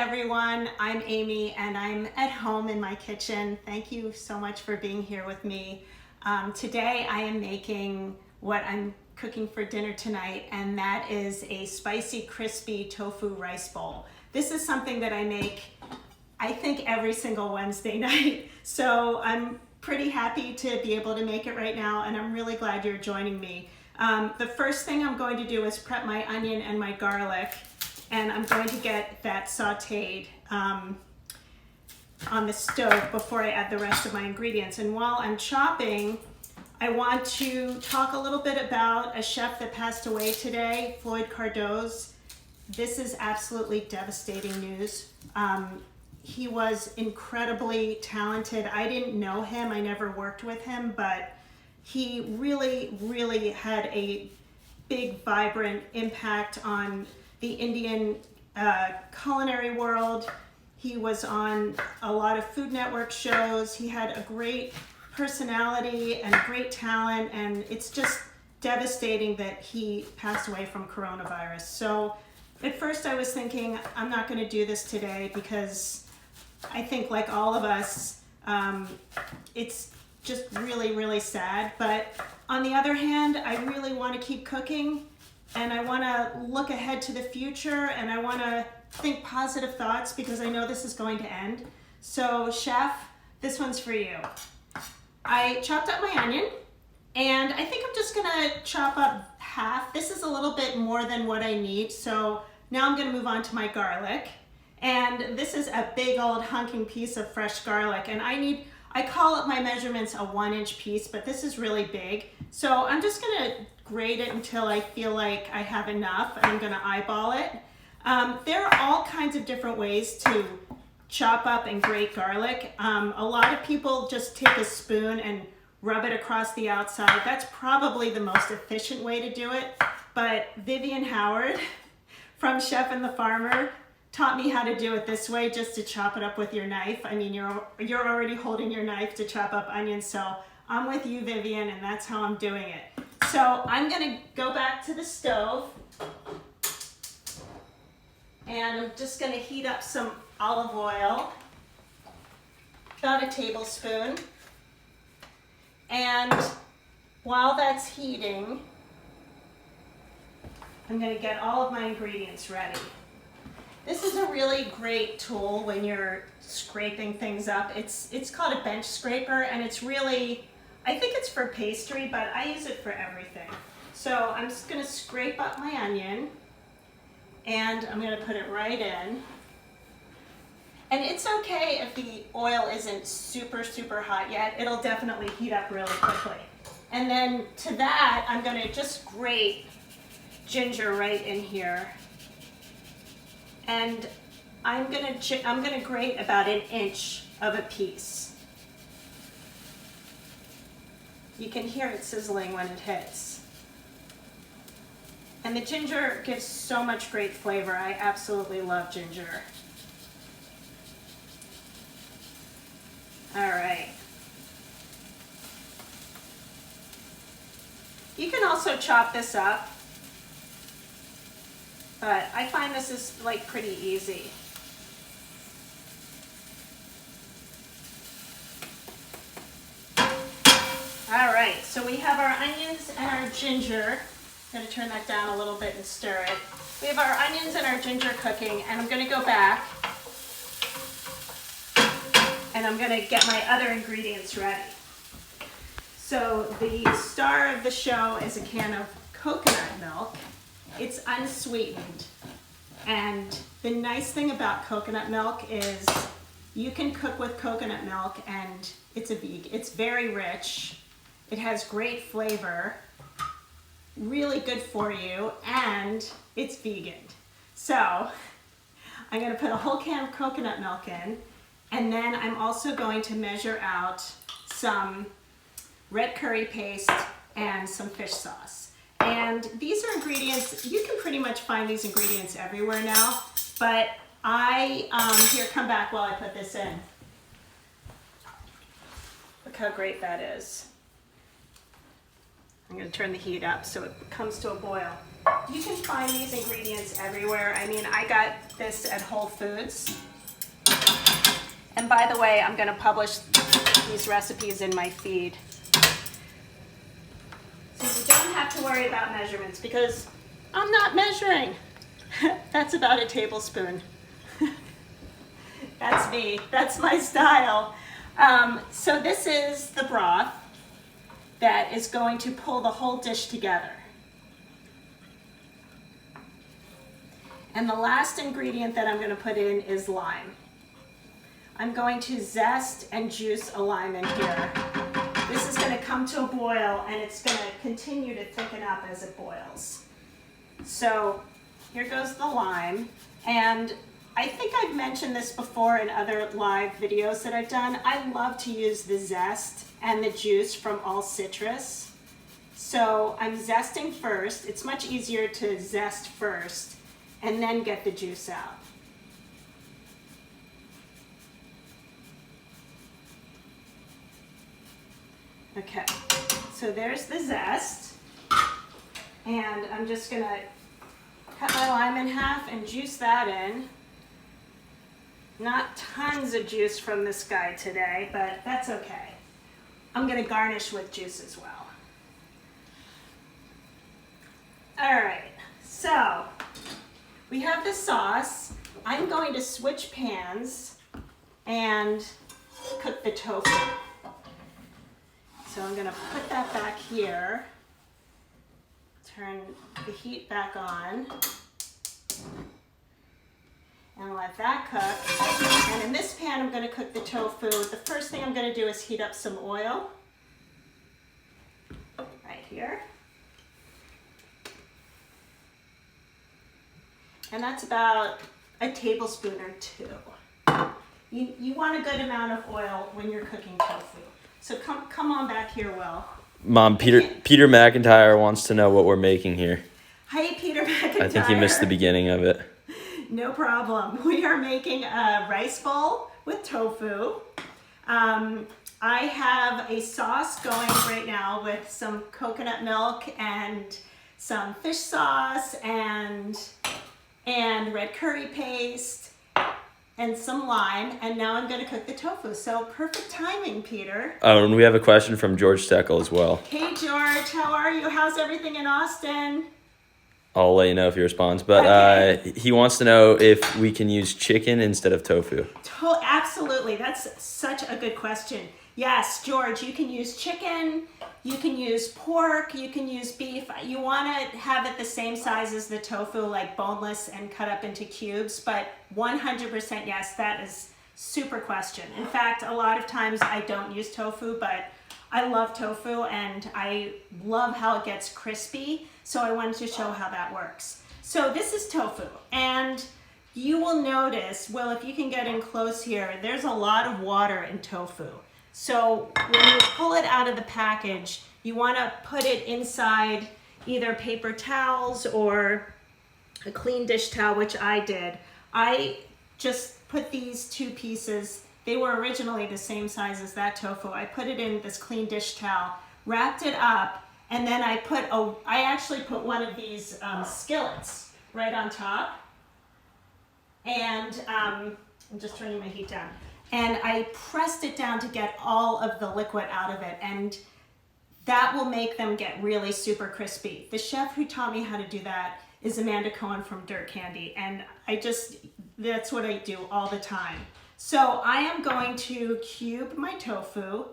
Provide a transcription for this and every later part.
Everyone, I'm Amy and I'm at home in my kitchen. Thank you so much for being here with me. Today I am making what I'm cooking for dinner tonight, and that is a spicy crispy tofu rice bowl. This is something that I make, I think, every single Wednesday night. So I'm pretty happy to be able to make it right now, and I'm really glad you're joining me. The first thing I'm going to do is prep my onion and my garlic, and I'm going to get that sauteed on the stove before I add the rest of my ingredients. And while I'm chopping, I want to talk a little bit about a chef that passed away today, Floyd Cardoz. This is absolutely devastating news. He was incredibly talented. I didn't know him, I never worked with him, but he really had a big, vibrant impact on the Indian culinary world. He was on a lot of Food Network shows. He had a great personality and great talent, and it's just devastating that he passed away from coronavirus. So at first I was thinking, I'm not going to do this today because I think, like all of us, it's just really sad. But on the other hand, I really want to keep cooking, and I want to look ahead to the future, and I want to think positive thoughts because I know this is going to end. So chef, this one's for you. I chopped up my onion, and I think I'm just gonna chop up half. This is a little bit more than what I need, so now I'm gonna move on to my garlic. And this is a big old hunking piece of fresh garlic, and I call up my measurements a 1-inch piece, but this is really big. So I'm just gonna grate it until I feel like I have enough, and I'm gonna eyeball it. There are all kinds of different ways to chop up and grate garlic. A lot of people just take a spoon and rub it across the outside. That's probably the most efficient way to do it. But Vivian Howard from Chef and the Farmer taught me how to do it this way, just to chop it up with your knife. I mean, you're already holding your knife to chop up onions, so I'm with you, Vivian, and that's how I'm doing it. So I'm gonna go back to the stove, and I'm just gonna heat up some olive oil, about a tablespoon. And while that's heating, I'm gonna get all of my ingredients ready. This is a really great tool when you're scraping things up. It's called a bench scraper, and it's really, I think it's for pastry, but I use it for everything. So I'm just gonna scrape up my onion, and I'm gonna put it right in. And it's okay if the oil isn't super hot yet. It'll definitely heat up really quickly. And then to that, I'm gonna just grate ginger right in here. And I'm gonna grate about 1 inch of a piece. You can hear it sizzling when it hits. And the ginger gives so much great flavor. I absolutely love ginger. All right. You can also chop this up, but I find this is like pretty easy. All right, so we have our onions and our ginger. I'm gonna turn that down a little bit and stir it. We have our onions and our ginger cooking, and I'm gonna go back and I'm gonna get my other ingredients ready. So the star of the show is a can of coconut milk. It's unsweetened. And the nice thing about coconut milk is you can cook with coconut milk, and it's very rich. It has great flavor, really good for you, and it's vegan. So I'm gonna put a whole can of coconut milk in, and then I'm also going to measure out some red curry paste and some fish sauce. And these are ingredients, you can pretty much find these ingredients everywhere now, but here, come back while I put this in. Look how great that is. I'm going to turn the heat up so it comes to a boil. You can find these ingredients everywhere. I mean, I got this at Whole Foods. And by the way, I'm going to publish these recipes in my feed. So you don't have to worry about measurements because I'm not measuring. That's about a tablespoon. That's me. That's my style. So this is the broth that is going to pull the whole dish together. And the last ingredient that I'm going to put in is lime. I'm going to zest and juice a lime in here. This is going to come to a boil and it's going to continue to thicken up as it boils. So here goes the lime, and I think I've mentioned this before in other live videos that I've done. I love to use the zest and the juice from all citrus. So I'm zesting first. It's much easier to zest first and then get the juice out. Okay, so there's the zest, and I'm just gonna cut my lime in half and juice that in. Not tons of juice from this guy today, but that's okay. I'm gonna garnish with juice as well. All right, so we have the sauce. I'm going to switch pans and cook the tofu. So I'm gonna put that back here, turn the heat back on, and let that cook. And in this pan, I'm gonna cook the tofu. The first thing I'm gonna do is heat up some oil, right here. And that's about a tablespoon or two. You want a good amount of oil when you're cooking tofu. So come on back here, Will. Mom, Peter McIntyre wants to know what we're making here. Hi, Peter McIntyre. I think you missed the beginning of it. No problem. We are making a rice bowl with tofu. I have a sauce going right now with some coconut milk and some fish sauce and red curry paste and some lime, and now I'm going to cook the tofu. So perfect timing, Peter. Oh, and we have a question from George Steckel as well. Hey, George, how are you? How's everything in Austin? I'll let you know if he responds, but okay. He wants to know if we can use chicken instead of tofu. Absolutely, that's such a good question. Yes, George, you can use chicken, you can use pork, you can use beef. You want to have it the same size as the tofu, like boneless and cut up into cubes, but 100% yes, that is super question. In fact, a lot of times I don't use tofu, but I love tofu and I love how it gets crispy, so I wanted to show how that works. So this is tofu, and you will notice, well, if you can get in close here, there's a lot of water in tofu. So when you pull it out of the package, you want to put it inside either paper towels or a clean dish towel, which I did. I just put these two pieces, they were originally the same size as that tofu. I put it in this clean dish towel, wrapped it up, and then I actually put one of these skillets right on top. And I'm just turning my heat down. And I pressed it down to get all of the liquid out of it, and that will make them get really super crispy. The chef who taught me how to do that is Amanda Cohen from Dirt Candy, and that's what I do all the time. So I am going to cube my tofu,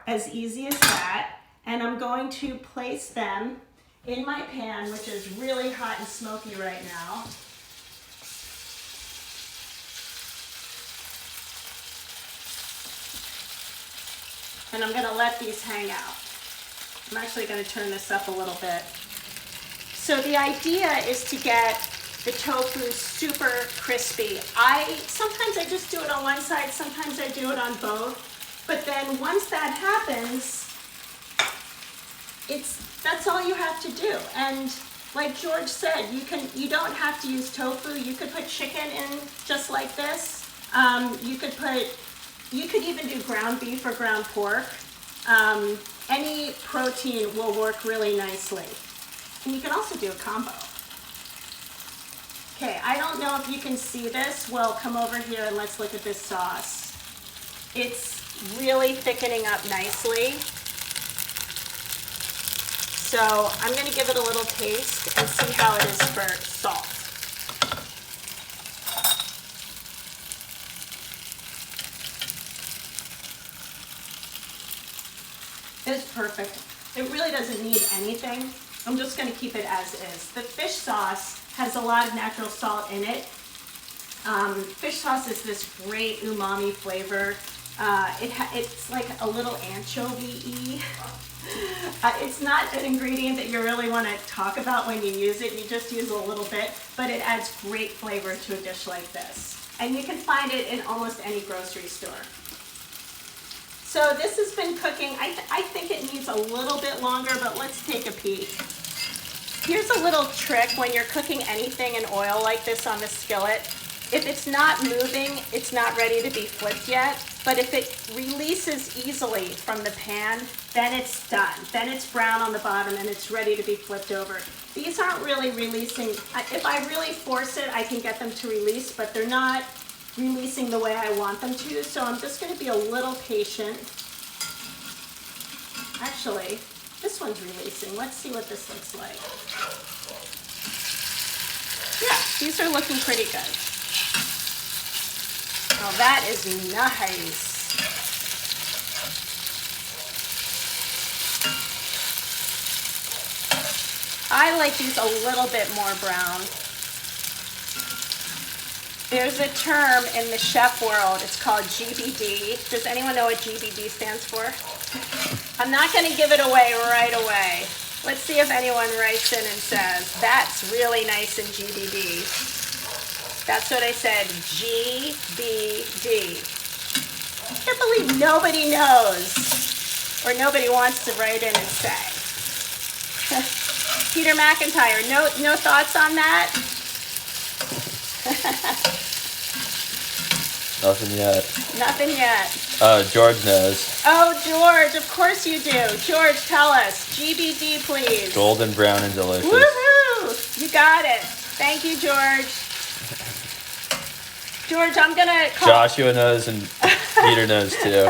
as easy as that, and I'm going to place them in my pan, which is really hot and smoky right now. And I'm going to let these hang out. I'm actually going to turn this up a little bit. So the idea is to get the tofu super crispy. Sometimes I just do it on one side, sometimes I do it on both. But then once that happens, that's all you have to do. And like George said, you don't have to use tofu. You could put chicken in just like this. You could even do ground beef or ground pork. any protein will work really nicely. And you can also do a combo. Okay, I don't know if you can see this. Well, come over here and let's look at this sauce. It's really thickening up nicely. So I'm going to give it a little taste and see how it is for salt. It's perfect. It really doesn't need anything. I'm just going to keep it as is. The fish sauce has a lot of natural salt in it. Fish sauce is this great umami flavor. It's like a little anchovy-y. It's not an ingredient that you really want to talk about when you use it. You just use a little bit, but it adds great flavor to a dish like this. And you can find it in almost any grocery store. So this has been cooking. I think it needs a little bit longer, but let's take a peek. Here's a little trick when you're cooking anything in oil like this on the skillet. If it's not moving, it's not ready to be flipped yet. But if it releases easily from the pan, then it's done. Then it's brown on the bottom and it's ready to be flipped over. These aren't really releasing. If I really force it, I can get them to release, but they're not releasing the way I want them to. So I'm just going to be a little patient. Actually, this one's releasing. Let's see what this looks like. Yeah, these are looking pretty good. Oh, that is nice. I like these a little bit more brown. There's a term in the chef world, it's called GBD. Does anyone know what GBD stands for? I'm not going to give it away right away. Let's see if anyone writes in and says, that's really nice in GBD. That's what I said, GBD. I can't believe nobody knows, or nobody wants to write in and say. Peter McIntyre, no thoughts on that? Nothing yet. Nothing yet. George knows. Oh, George, of course you do. George, tell us. GBD, please. Golden brown and delicious. Woohoo! You got it. Thank you, George. George, I'm going to call... Joshua knows and Peter knows too.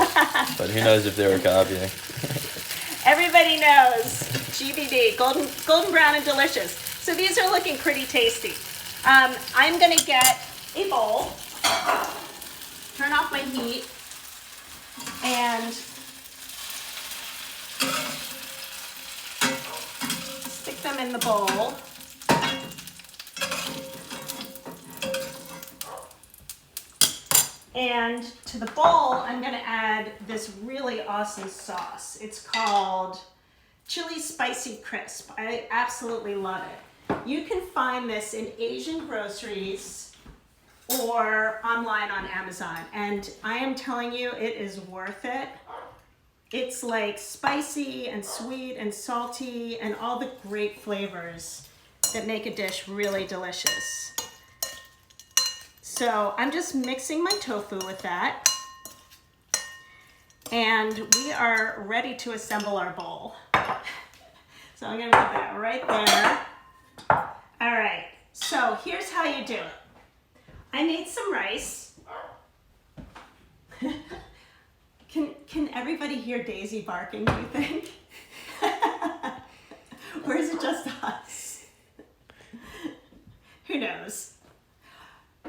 But who knows if they were copying. Everybody knows. GBD, golden brown and delicious. So these are looking pretty tasty. I'm going to get a bowl, turn off my heat, and stick them in the bowl. And to the bowl, I'm going to add this really awesome sauce. It's called Chili Spicy Crisp. I absolutely love it. You can find this in Asian groceries or online on Amazon. And I am telling you, it is worth it. It's like spicy and sweet and salty and all the great flavors that make a dish really delicious. So I'm just mixing my tofu with that. And we are ready to assemble our bowl. So I'm gonna put that right there. All right, so here's how you do it. I made some rice. Can everybody hear Daisy barking, do you think? Or is it just us? Who knows?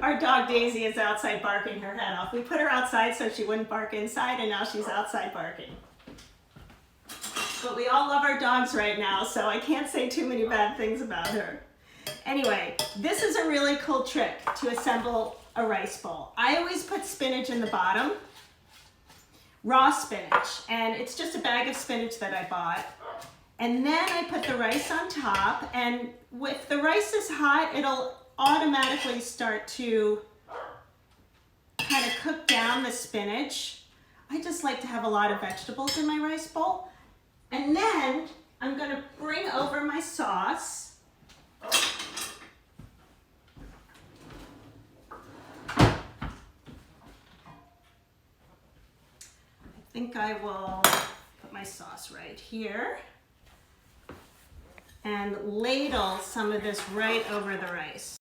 Our dog Daisy is outside barking her head off. We put her outside so she wouldn't bark inside, and now she's outside barking. But we all love our dogs right now, so I can't say too many bad things about her. Anyway, this is a really cool trick to assemble a rice bowl. I always put spinach in the bottom, raw spinach, and it's just a bag of spinach that I bought. And then I put the rice on top, and if the rice is hot, it'll automatically start to kind of cook down the spinach. I just like to have a lot of vegetables in my rice bowl. And then I'm going to bring over my sauce. I think I will put my sauce right here and ladle some of this right over the rice.